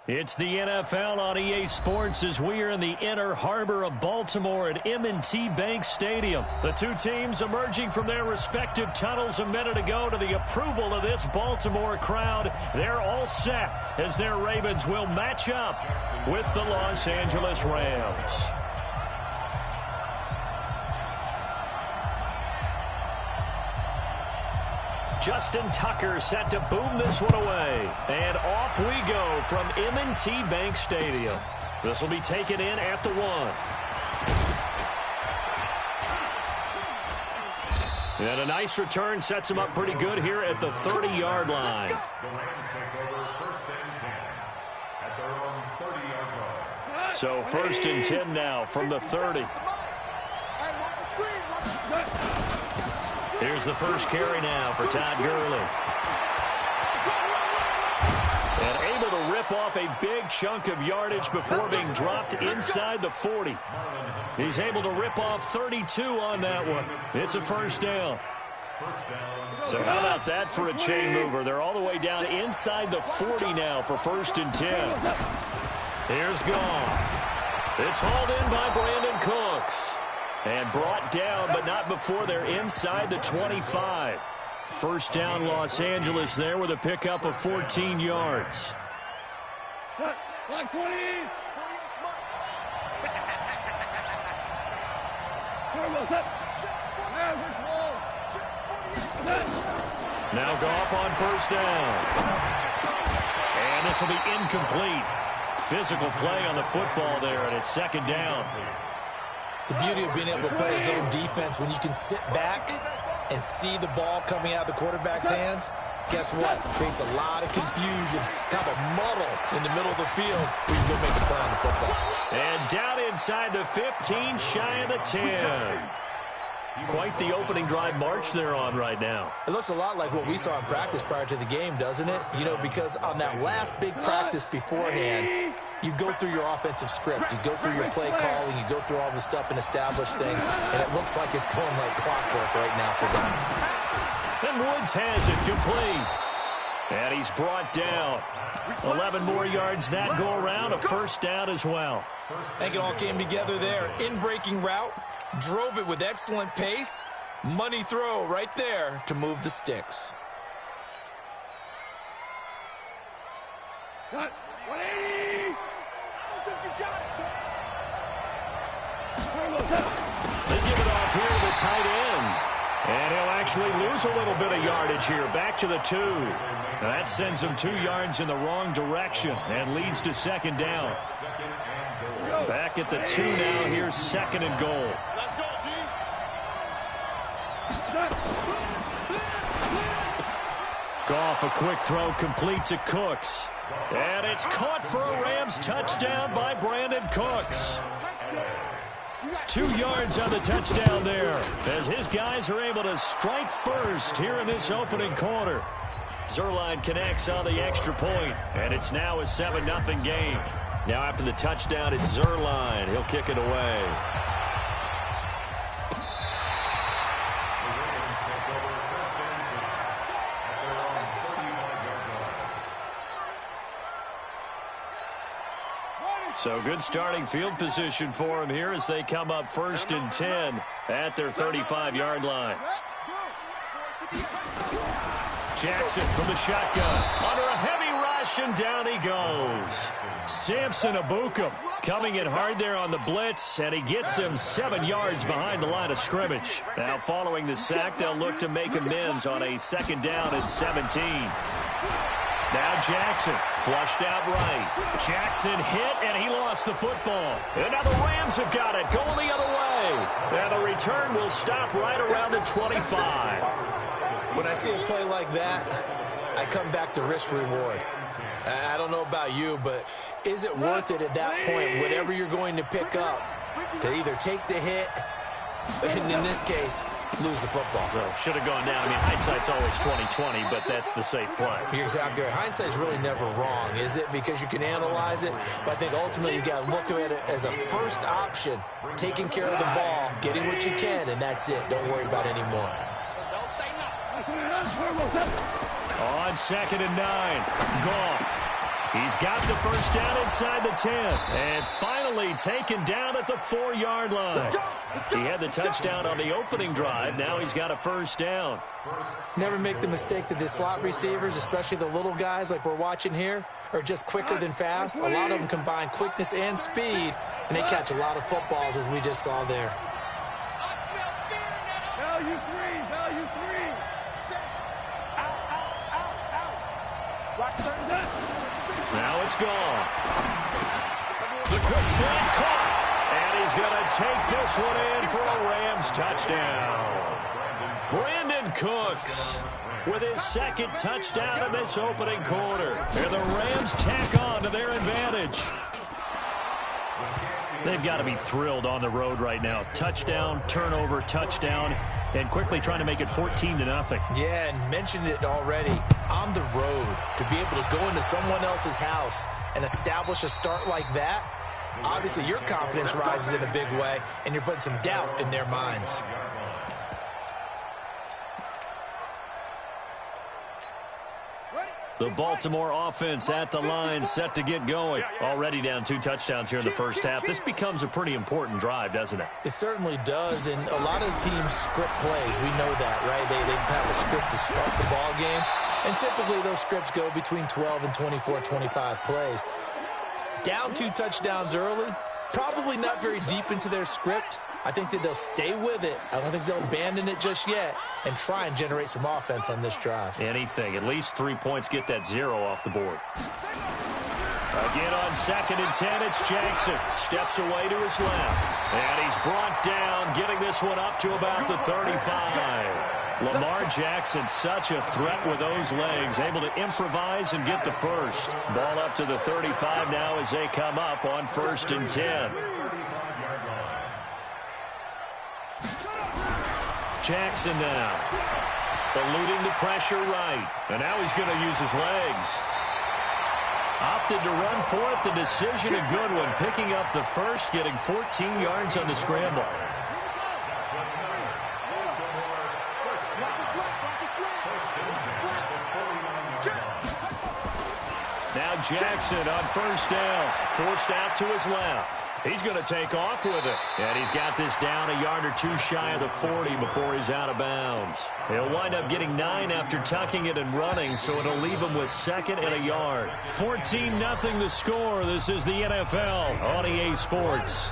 It's the NFL on EA Sports as we are in the inner harbor of Baltimore at M&T Bank Stadium. The two teams emerging from their respective tunnels a minute ago to the approval of this Baltimore crowd. They're all set as their Ravens will match up with the Los Angeles Rams. Justin Tucker set to boom this one away. And off we go from M&T Bank Stadium. This will be taken in at the 1. And a nice return sets him up pretty good here at the 30-yard line. The Rams take over first and 10 at their own 30-yard line. So first and 10 now from the 30. Here's the first carry now for Todd Gurley. And able to rip off a big chunk of yardage before being dropped inside the 40. He's able to rip off 32 on that one. It's a first down. So how about that for a chain mover? They're all the way down inside the 40 now for first and 10. Here's gone. It's hauled in by Brandon Cooks. And brought down, but not before they're inside the 25. First down, Los Angeles there with a pickup of 14 yards. Now Goff on first down. And this will be incomplete. Physical play on the football there, and it's second down. The beauty of being able to play his own defense, when you can sit back and see the ball coming out of the quarterback's hands, guess what? Creates a lot of confusion, kind of a muddle in the middle of the field where you go make a play on the football. And down inside the 15, shy of the 10. Quite the opening drive march they're on right now. It looks a lot like what we saw in practice prior to the game, doesn't it? You know, because on that last big practice beforehand, you go through your offensive script. You go through your play calling. You go through all the stuff and establish things. And it looks like it's going like clockwork right now for them. And Woods has it complete. And he's brought down. 11 more yards that go around. A first down as well. I think it all came together there. In-breaking route. Drove it with excellent pace. Money throw right there to move the sticks. Cut. 180. They give it off here to the tight end. And he'll actually lose a little bit of yardage here. Back to the 2. That sends him 2 yards in the wrong direction and leads to second down. Back at the 2 now. Here's second and goal. Let's go, D. Goff, a quick throw complete to Cooks. And it's caught for a Rams touchdown by Brandon Cooks. 2 yards on the touchdown there as his guys are able to strike first here in this opening quarter. Zerline connects on the extra point, and it's now a 7-0 game. Now after the touchdown, it's Zerline. He'll kick it away. So good starting field position for him here as they come up first and 10 at their 35-yard line. Jackson from the shotgun. Under a heavy rush, and down he goes. Samson Abukum coming in hard there on the blitz, and he gets him 7 yards behind the line of scrimmage. Now following the sack, they'll look to make amends on a second down and 17. Now Jackson, flushed out right. Jackson hit, and he lost the football. And now the Rams have got it, going the other way. And the return will stop right around the 25. When I see a play like that, I come back to risk-reward. I don't know about you, but is it worth it at that point, whatever you're going to pick up, to either take the hit, and in this case, lose the football? Well, should have gone down. I mean, hindsight's always 20/20, but that's the safe play. You're exactly right. Hindsight's really never wrong, is it? Because you can analyze it, but I think ultimately you got to look at it as a first option, taking care of the ball, getting what you can, and that's it. Don't worry about any more. On second and 9, Goff He's got the first down inside the 10. And finally taken down at the 4-yard line. He had the touchdown on the opening drive. Now he's got a first down. Never make the mistake that the slot receivers, especially the little guys like we're watching here, are just quicker than fast. A lot of them combine quickness and speed, and they catch a lot of footballs, as we just saw there. Value three, value three. Now it's gone. The quick slant caught. And he's going to take this one in for a Rams touchdown. Brandon Cooks with his second touchdown in this opening quarter. And the Rams tack on to their advantage. They've got to be thrilled on the road right now. Touchdown, turnover, touchdown, and quickly trying to make it 14-0. Yeah, and mentioned it already. On the road, to be able to go into someone else's house and establish a start like that, obviously your confidence rises in a big way, and you're putting some doubt in their minds. The Baltimore offense at the line, set to get going. Already down 2 touchdowns here in the first half. This becomes a pretty important drive, doesn't it? It certainly does, and a lot of teams script plays. We know that, right? They have a script to start the ball game, and typically those scripts go between 12 and 24, 25 plays. Down 2 touchdowns early, probably not very deep into their script. I think that they'll stay with it. I don't think they'll abandon it just yet and try and generate some offense on this drive. Anything. At least 3 points, get that 0 off the board. Again on 2nd and 10, it's Jackson. Steps away to his left. And he's brought down, getting this one up to about the 35. Lamar Jackson, such a threat with those legs, able to improvise and get the first. Ball up to the 35 now as they come up on 1st and 10. Jackson now, eluding the pressure right. And now he's going to use his legs. Opted to run for it. The decision a good one. Picking up the first, getting 14 yards on the scramble. Now Jackson on 1st down. Forced out to his left. He's going to take off with it. And he's got this down a yard or 2 shy of the 40 before he's out of bounds. He'll wind up getting 9 after tucking it and running, so it'll leave him with 2nd and a yard. 14-0 the score. This is the NFL on EA Sports.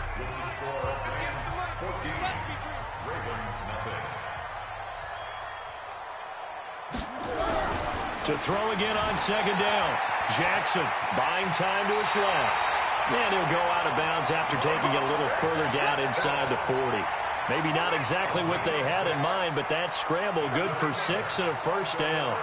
To throw again on 2nd down. Jackson buying time to his left. And he'll go out of bounds after taking it a little further down inside the 40. Maybe not exactly what they had in mind, but that scramble good for 6 and a first down.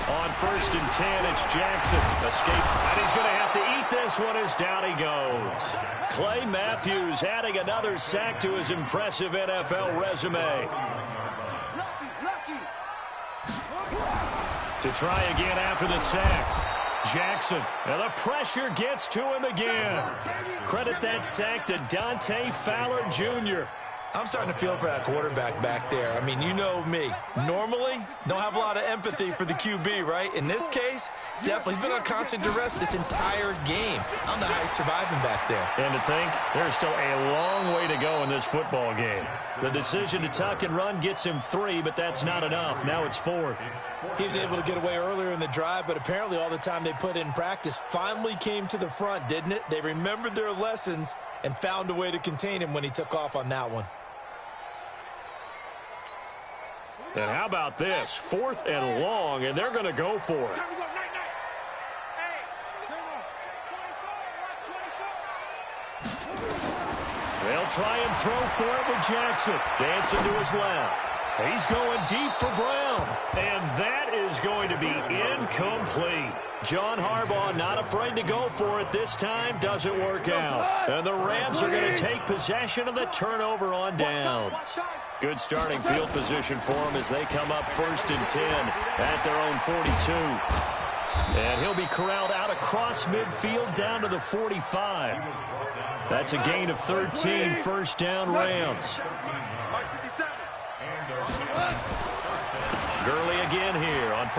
On 1st and 10, it's Jackson. Escape, and he's going to have to eat this one as down he goes. Clay Matthews adding another sack to his impressive NFL resume. To try again after the sack. Jackson, and the pressure gets to him again. Credit that sack to Dante Fowler Jr. I'm starting to feel for that quarterback back there. I mean, you know me. Normally, don't have a lot of empathy for the QB, right? In this case, definitely. He's been on constant duress this entire game. I don't know how he's surviving back there. And to think, there's still a long way to go in this football game. The decision to tuck and run gets him 3, but that's not enough. Now it's 4th. He was able to get away earlier in the drive, but apparently all the time they put in practice finally came to the front, didn't it? They remembered their lessons and found a way to contain him when he took off on that one. And how about this? 4th and long, and they're going to go for it. They'll try and throw for it with Jackson. Dancing to his left. He's going deep for Brown. And that is going to be incomplete. John Harbaugh not afraid to go for it this time. Doesn't work out. And the Rams are going to take possession of the turnover on downs. Good starting field position for him as they come up 1st and 10 at their own 42. And he'll be corralled out across midfield down to the 45. That's a gain of 13, 1st down Rams.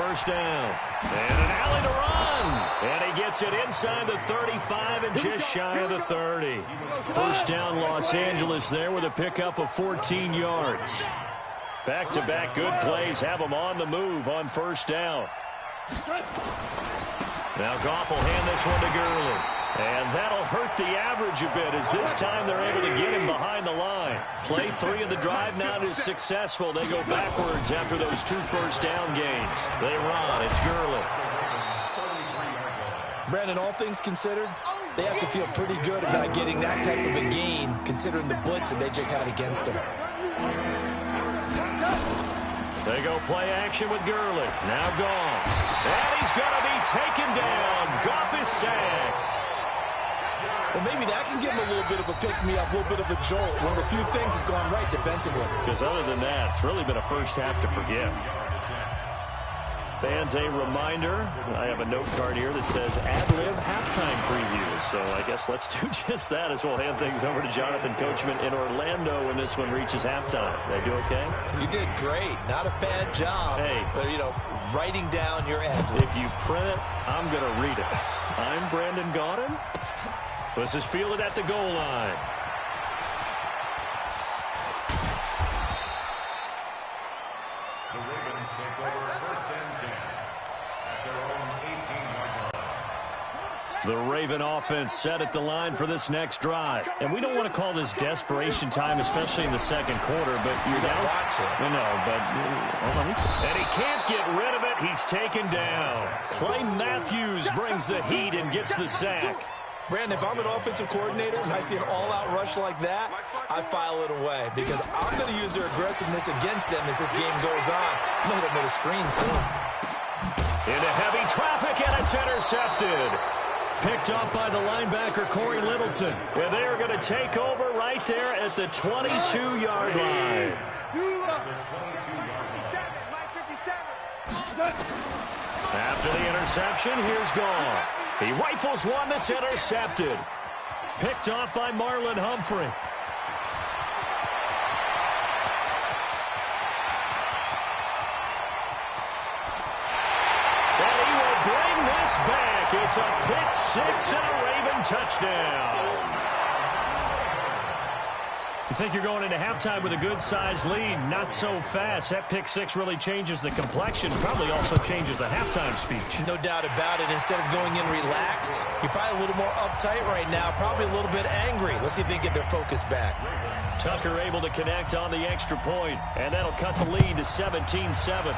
first down. And an alley to run. And he gets it inside the 35 and just shy of the 30. First down Los Angeles there with a pickup of 14 yards. Back-to-back good plays have them on the move on first down. Now Goff will hand this one to Gurley. And that'll hurt the average a bit as this time they're able to get him behind the line. Play 3 of the drive now is successful. They go backwards after those 2 first down gains. They run. It's Gurley. Brandon, all things considered, they have to feel pretty good about getting that type of a gain considering the blitz that they just had against them. They go play action with Gurley. Now Goff. And he's going to be taken down. Goff is sacked. Well, maybe that can give him a little bit of a pick-me-up, a little bit of a jolt. One of the few things that's gone right defensively. Because other than that, it's really been a first half to forget. Fans, a reminder, I have a note card here that says ad-lib halftime previews. So I guess let's do just that as we'll hand things over to Jonathan Coachman in Orlando when this one reaches halftime. Did I do okay? You did great. Not a bad job. Hey. Writing down your ad-libs. If you print it, I'm going to read it. I'm Brandon Gaudin. This is fielded at the goal line. The Ravens take over first and 10 at their own 18-yard line. The Raven offense set at the line for this next drive. And we don't want to call this desperation time, especially in the second quarter, but you're down. And he can't get rid of it. He's taken down. Clay Matthews brings the heat and gets the sack. Brandon, if I'm an offensive coordinator and I see an all-out rush like that, I file it away because I'm going to use their aggressiveness against them as this game goes on. I'm going to hit them with a screen soon. Into heavy traffic, and it's intercepted. Picked up by the linebacker, Corey Littleton. And they are going to take over right there at the 22-yard line. After the interception, here's Goff. He rifles one that's intercepted. Picked off by Marlon Humphrey. And he will bring this back. It's a pick six and a Raven touchdown. You think you're going into halftime with a good-sized lead. Not so fast. That pick six really changes the complexion. Probably also changes the halftime speech. No doubt about it. Instead of going in relaxed, you're probably a little more uptight right now. Probably a little bit angry. Let's see if they can get their focus back. Tucker able to connect on the extra point, and that'll cut the lead to 17-7.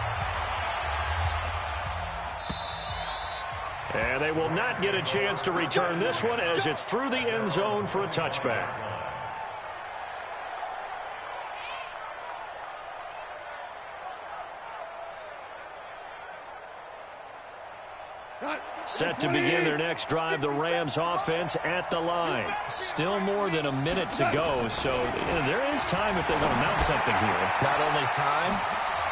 And they will not get a chance to return this one as it's through the end zone for a touchback. Set to begin their next drive, the Rams offense at the line. Still more than a minute to go, so there is time if they want to mount something here. Not only time,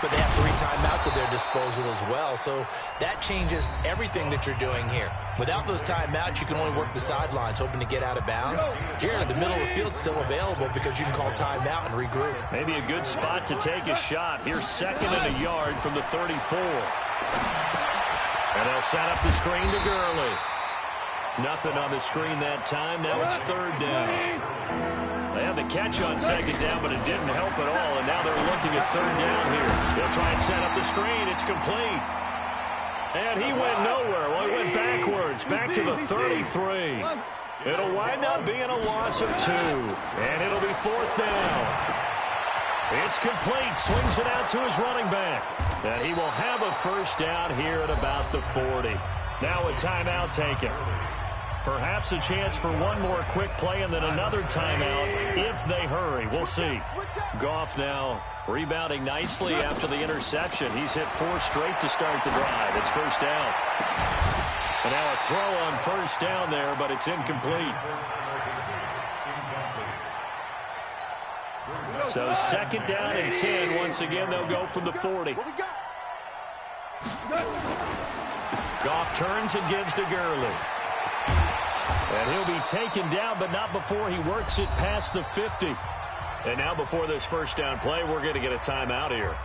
but they have 3 timeouts at their disposal as well, so that changes everything that you're doing here. Without those timeouts, you can only work the sidelines, hoping to get out of bounds. Here, the middle of the field's still available because you can call timeout and regroup. Maybe a good spot to take a shot. Here's 2nd and a yard from the 34. And they'll set up the screen to Gurley. Nothing on the screen that time. Now it's 3rd down. They had the catch on 2nd down, but it didn't help at all. And now they're looking at 3rd down here. They'll try and set up the screen. It's complete. And he went nowhere. Well, he went backwards, back to the 33. It'll wind up being a loss of 2. And it'll be 4th down. It's complete. Swings it out to his running back. And he will have a first down here at about the 40. Now a timeout taken. Perhaps a chance for one more quick play and then another timeout if they hurry. We'll see. Goff now rebounding nicely after the interception. He's hit 4 straight to start the drive. It's first down. And now a throw on first down there, but it's incomplete. So 2nd down and 10. Once again, they'll go from the 40. Goff turns and gives to Gurley. And he'll be taken down, but not before he works it past the 50. And now before this first down play, we're going to get a timeout here.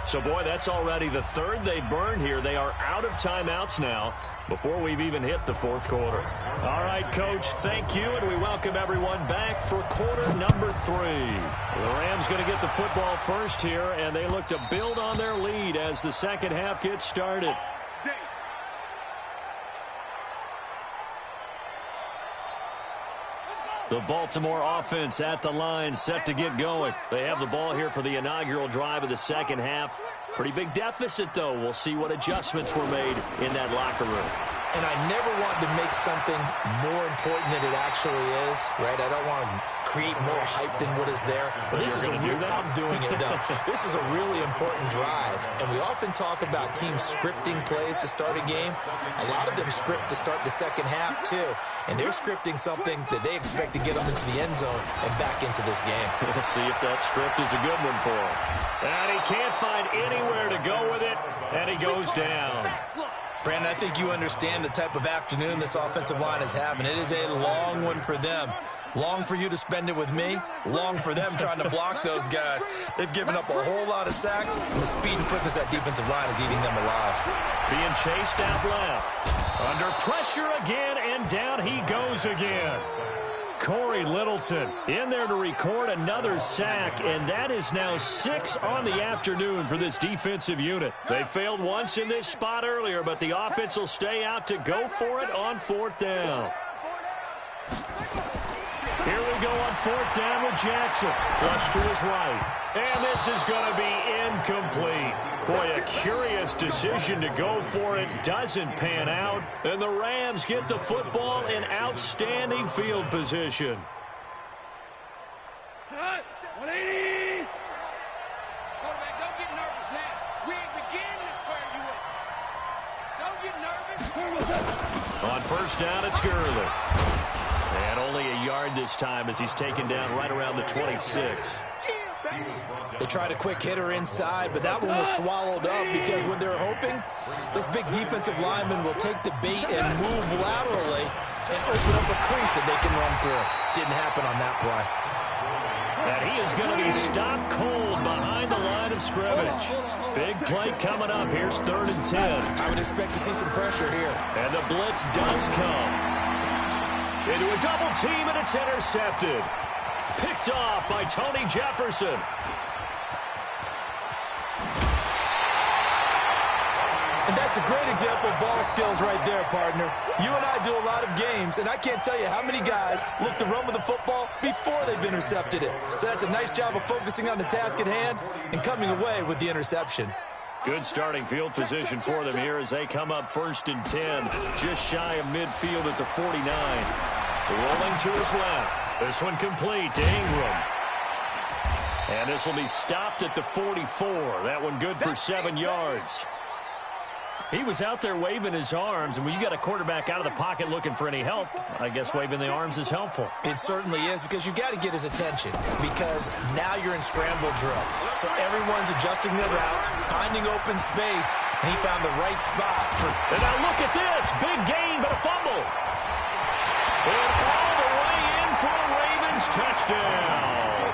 So, boy, that's already the third they've burned here. They are out of timeouts now before we've even hit the fourth quarter. All right, Coach, thank you, and we welcome everyone back for quarter number 3. The Rams going to get the football first here, and they look to build on their lead as the second half gets started. The Baltimore offense at the line, set to get going. They have the ball here for the inaugural drive of the second half. Pretty big deficit, though. We'll see what adjustments were made in that locker room. And I never want to make something more important than it actually is, right? I don't want to create more hype than what is there. But this is I'm doing it, though. This is a really important drive. And we often talk about teams scripting plays to start a game. A lot of them script to start the second half, too. And they're scripting something that they expect to get them into the end zone and back into this game. We'll see if that script is a good one for him. And he can't find anywhere to go with it, and he goes down. Brandon, I think you understand the type of afternoon this offensive line is having. It is a long one for them. Long for you to spend it with me. Long for them trying to block those guys. They've given up a whole lot of sacks, and the speed and quickness of that defensive line is eating them alive. Being chased out left. Under pressure again, and down he goes again. Corey Littleton in there to record another sack, and that is now 6 on the afternoon for this defensive unit. They failed once in this spot earlier, but the offense will stay out to go for it on 4th down. Here we go on 4th down with Jackson. Flush to his right. And this is going to be incomplete. Boy, a curious decision to go for it. Doesn't pan out. And the Rams get the football in outstanding field position. 180. Quarterback, don't get nervous now. We ain't beginning to swear you up. Don't get nervous. On 1st down, it's Gurley. And only a yard this time as he's taken down right around the 26. They tried a quick hitter inside, but that one was swallowed up because what they're hoping, this big defensive lineman will take the bait and move laterally and open up a crease that they can run through. Didn't happen on that play. And he is going to be stopped cold behind the line of scrimmage. Big play coming up. Here's 3rd and 10. I would expect to see some pressure here. And the blitz does come. Into a double team, and it's intercepted. Picked off by Tony Jefferson. And that's a great example of ball skills right there, partner. You and I do a lot of games, and I can't tell you how many guys look to run with the football before they've intercepted it. So that's a nice job of focusing on the task at hand and coming away with the interception. Good starting field position for them here as they come up 1st and 10, just shy of midfield at the 49. Rolling to his left. This one complete to Ingram. And this will be stopped at the 44. That one good for 7 yards. He was out there waving his arms, and when you got a quarterback out of the pocket looking for any help, I guess waving the arms is helpful. It certainly is, because you got to get his attention, because now you're in scramble drill. So everyone's adjusting their routes, finding open space, and he found the right spot. And now look at this. Big gain, but a fumble. And all the way in for a Ravens touchdown.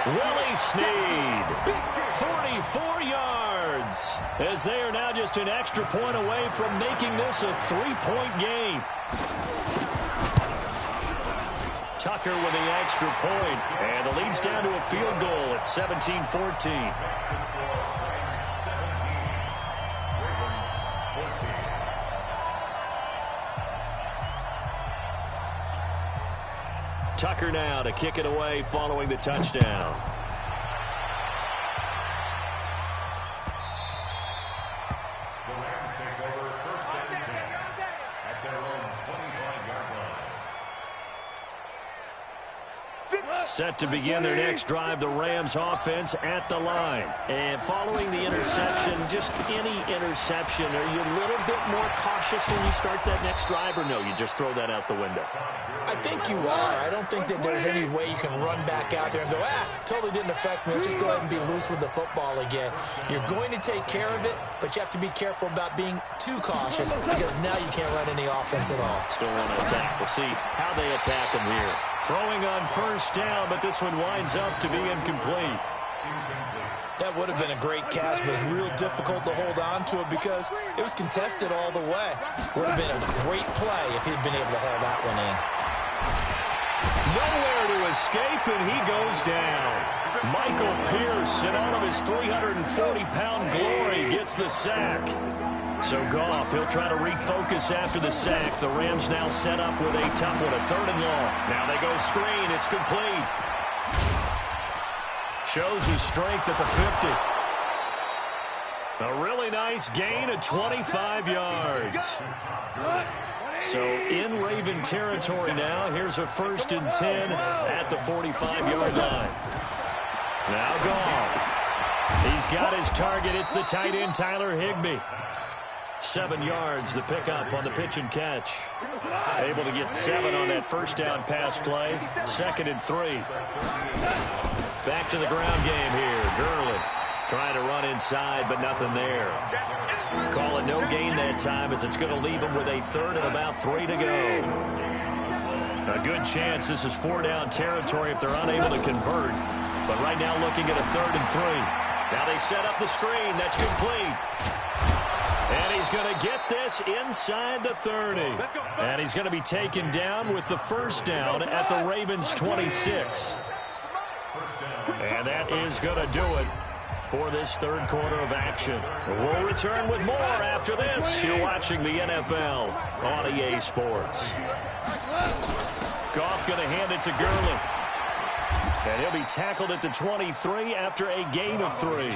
Willie Snead, 44 yards, as they are now just an extra point away from making this a 3-point game. Tucker with the extra point, and the lead's down to a field goal at 17-14. Tucker now to kick it away following the touchdown. The Rams take over 1st and 10 at their own 25-yard line. Set to begin their next drive, the Rams offense at the line. And following the interception, just any interception, are you a little bit more cautious when you start that next drive, or no, you just throw that out the window? I think you are. I don't think that there's any way you can run back out there and go, totally didn't affect me. Let's just go ahead and be loose with the football again. You're going to take care of it, but you have to be careful about being too cautious, because now you can't run any offense at all. Still want to attack. We'll see how they attack them here. Throwing on 1st down, but this one winds up to be incomplete. That would have been a great catch, but it was real difficult to hold on to it because it was contested all the way. Would have been a great play if he'd been able to haul that one in. Nowhere to escape, and he goes down. Michael Pierce, in all of his 340-pound glory, gets the sack. So Goff, he'll try to refocus after the sack. The Rams now set up with a tough one, a 3rd and long. Now they go screen. It's complete. Shows his strength at the 50. A really nice gain of 25 yards. So in Raven territory now. Here's a 1st and 10 at the 45-yard line. Now Goff. He's got his target. It's the tight end, Tyler Higbee. 7 yards, the pickup on the pitch and catch. Able to get 7 on that 1st down pass play. 2nd and 3. Back to the ground game here. Gurley trying to run inside, but nothing there. Call it no gain that time as it's going to leave him with a 3rd and about 3 to go. A good chance this is 4-down territory if they're unable to convert. But right now looking at a 3rd and 3. Now they set up the screen. That's complete. And he's going to get this inside the 30. And he's going to be taken down with the 1st down at the Ravens' 26. And that is going to do it for this 3rd quarter of action. We'll return with more after this. You're watching the NFL on EA Sports. Goff going to hand it to Gurley. And he'll be tackled at the 23 after a gain of 3.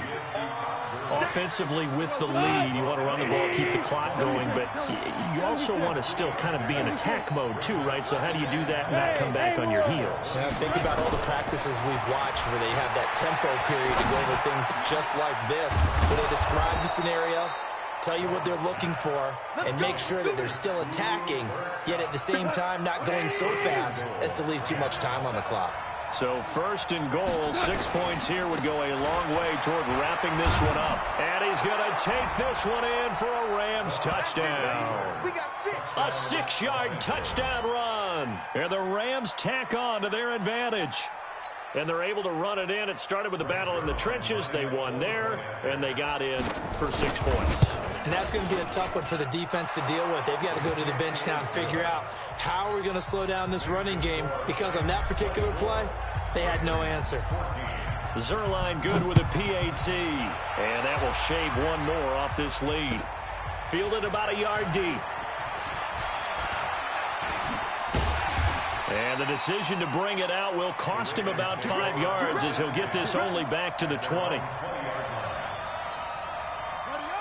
Offensively with the lead, you want to run the ball, keep the clock going, but you also want to still kind of be in attack mode too, right? So how do you do that and not come back on your heels? Yeah, think about all the practices we've watched where they have that tempo period to go over things just like this, where they describe the scenario, tell you what they're looking for, and make sure that they're still attacking, yet at the same time not going so fast as to leave too much time on the clock. So 1st and goal, 6 points here would go a long way toward wrapping this one up. And he's going to take this one in for a Rams touchdown. A 6-yard touchdown run. And the Rams tack on to their advantage. And they're able to run it in. It started with a battle in the trenches. They won there, and they got in for 6 points. And that's going to be a tough one for the defense to deal with. They've got to go to the bench now and figure out how we're going to slow down this running game, because on that particular play, they had no answer. Zerline good with a PAT, and that will shave one more off this lead. Fielded about a yard deep. And the decision to bring it out will cost him about 5 yards as he'll get this only back to the 20.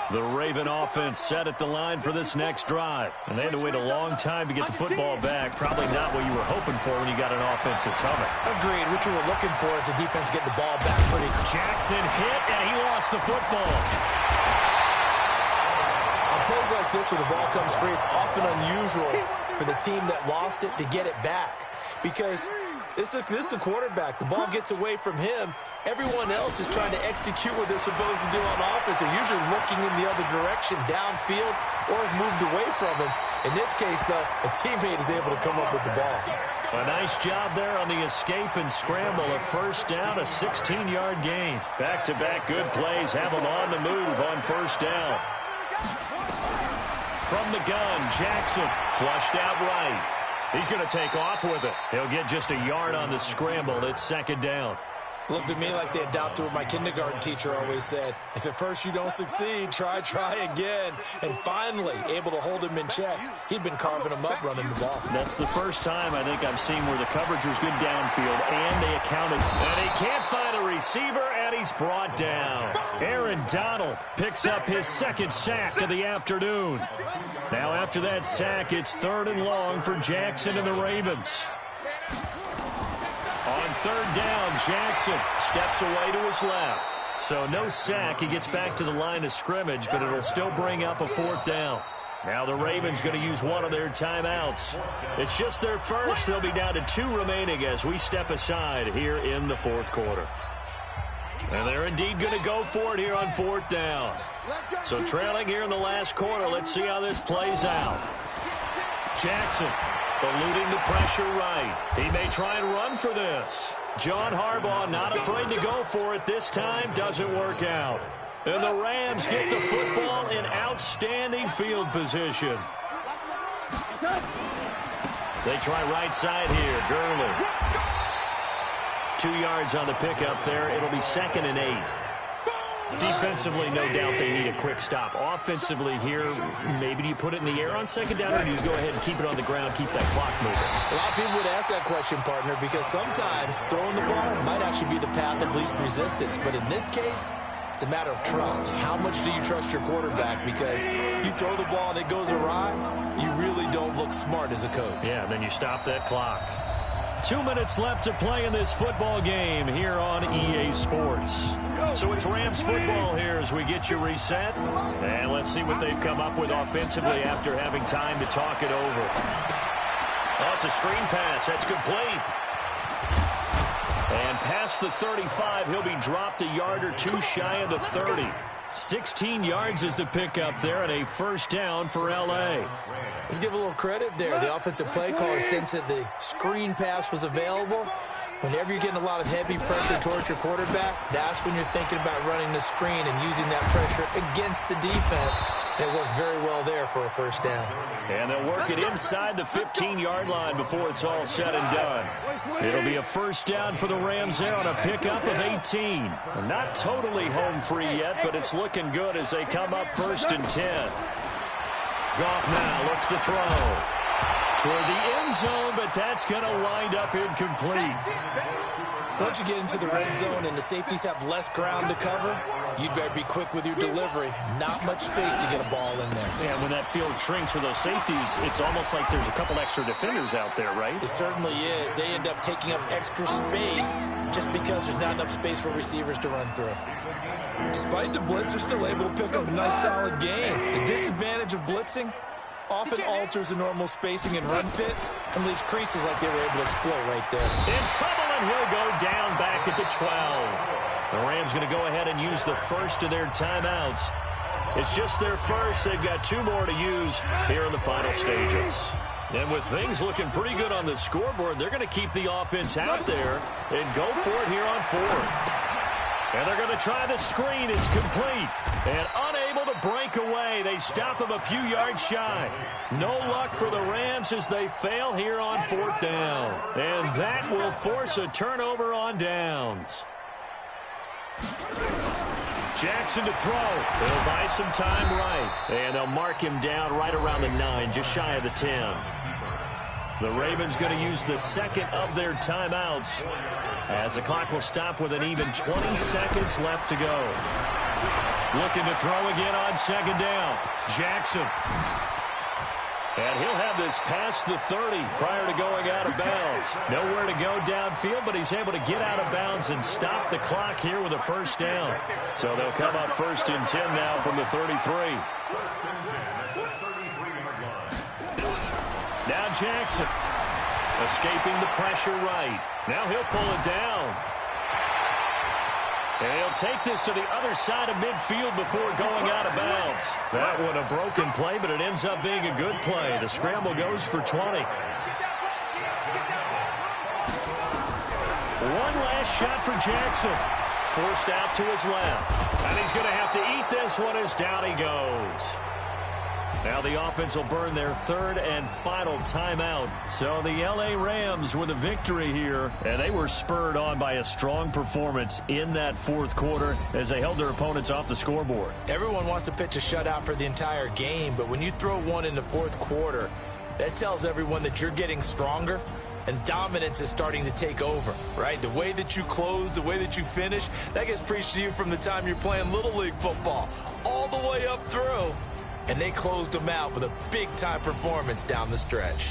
The Raven offense set at the line for this next drive. And they had to wait a long time to get the football back. Probably not what you were hoping for when you got an offense that's humming. Agreed. What you were looking for is the defense getting the ball back pretty. Jackson hit, and he lost the football. On plays like this where the ball comes free, it's often unusual for the team that lost it to get it back. Because this is a quarterback. The ball gets away from him. Everyone else is trying to execute what they're supposed to do on offense. They're usually looking in the other direction, downfield, or moved away from him. In this case, though, a teammate is able to come up with the ball. A nice job there on the escape and scramble. A 1st down, a 16-yard gain. Back-to-back good plays have them on the move on 1st down. From the gun, Jackson flushed out right. He's going to take off with it. He'll get just a yard on the scramble. It's 2nd down. Looked at me like they adopted what my kindergarten teacher always said. If at first you don't succeed, try again. And finally, able to hold him in check. He'd been carving him up running the ball. That's the first time I think I've seen where the coverage was good downfield, and they accounted. And he can't find a receiver, and he's brought down. Aaron Donald picks up his 2nd sack of the afternoon. Now after that sack, it's 3rd and long for Jackson and the Ravens. On 3rd down, Jackson steps away to his left. So no sack. He gets back to the line of scrimmage, but it'll still bring up a 4th down. Now the Ravens going to use one of their timeouts. It's just their first. They'll be down to 2 remaining as we step aside here in the 4th quarter. And they're indeed going to go for it here on 4th down. So trailing here in the last quarter, let's see how this plays out. Jackson eluding the pressure right. He may try and run for this. John Harbaugh not afraid to go for it this time. Doesn't work out. And the Rams get the football in outstanding field position. They try right side here. Gurley. 2 yards on the pickup there. It'll be 2nd and 8. Defensively, no doubt they need a quick stop. Offensively here, maybe do you put it in the air on 2nd down, or do you go ahead and keep it on the ground, keep that clock moving? A lot of people would ask that question, partner, because sometimes throwing the ball might actually be the path of least resistance. But in this case, it's a matter of trust. How much do you trust your quarterback? Because you throw the ball and it goes awry, you really don't look smart as a coach. Yeah, and then you stop that clock. 2 minutes left to play in this football game here on EA Sports. So it's Rams football here as we get you reset. And let's see what they've come up with offensively after having time to talk it over. Oh, it's a screen pass. That's complete. And past the 35, he'll be dropped a yard or two shy of the 30. 16 yards is the pickup there and a first down for L.A. Let's give a little credit there. The offensive play caller, since the screen pass was available, whenever you're getting a lot of heavy pressure towards your quarterback, that's when you're thinking about running the screen and using that pressure against the defense. And it worked very well there for a first down. And they'll work it inside the 15-yard line before it's all said and done. It'll be a first down for the Rams there on a pickup of 18. Not totally home free yet, but it's looking good as they come up 1st and 10. Goff now looks to throw toward the end zone, but that's going to wind up incomplete. Once you get into the red zone and the safeties have less ground to cover, you better be quick with your delivery. Not much space to get a ball in there. Yeah, when that field shrinks for those safeties, it's almost like there's a couple extra defenders out there, right? It certainly is. They end up taking up extra space just because there's not enough space for receivers to run through. Despite the blitz, they're still able to pick up a nice solid gain. The disadvantage of blitzing often alters the normal spacing and run fits and leaves creases like they were able to exploit right there. In trouble, and he'll go down back at the 12. The Rams going to go ahead and use the first of their timeouts. It's just their first. They've got 2 more to use here in the final stages. And with things looking pretty good on the scoreboard, they're going to keep the offense out there and go for it here on 4th. And they're going to try the screen. It's complete. And unable to break away. They stop him a few yards shy. No luck for the Rams as they fail here on 4th down. And that will force a turnover on downs. Jackson to throw. He'll buy some time right. And they'll mark him down right around the 9, just shy of the 10. The Ravens going to use the second of their timeouts as the clock will stop with an even 20 seconds left to go. Looking to throw again on 2nd down. Jackson. And he'll have this past the 30 prior to going out of bounds. Nowhere to go downfield, but he's able to get out of bounds and stop the clock here with a first down. So they'll come up 1st and 10 now from the 33. Now Jackson escaping the pressure right. Now he'll pull it down. And he'll take this to the other side of midfield before going out of bounds. That one a broken play, but it ends up being a good play. The scramble goes for 20. One last shot for Jackson. Forced out to his left. And he's going to have to eat this one as down he goes. Now the offense will burn their 3rd and final timeout. So the L.A. Rams with a victory here, and they were spurred on by a strong performance in that 4th quarter as they held their opponents off the scoreboard. Everyone wants to pitch a shutout for the entire game, but when you throw one in the 4th quarter, that tells everyone that you're getting stronger and dominance is starting to take over, right? The way that you close, the way that you finish, that gets preached to you from the time you're playing Little League football all the way up through. And they closed them out with a big-time performance down the stretch.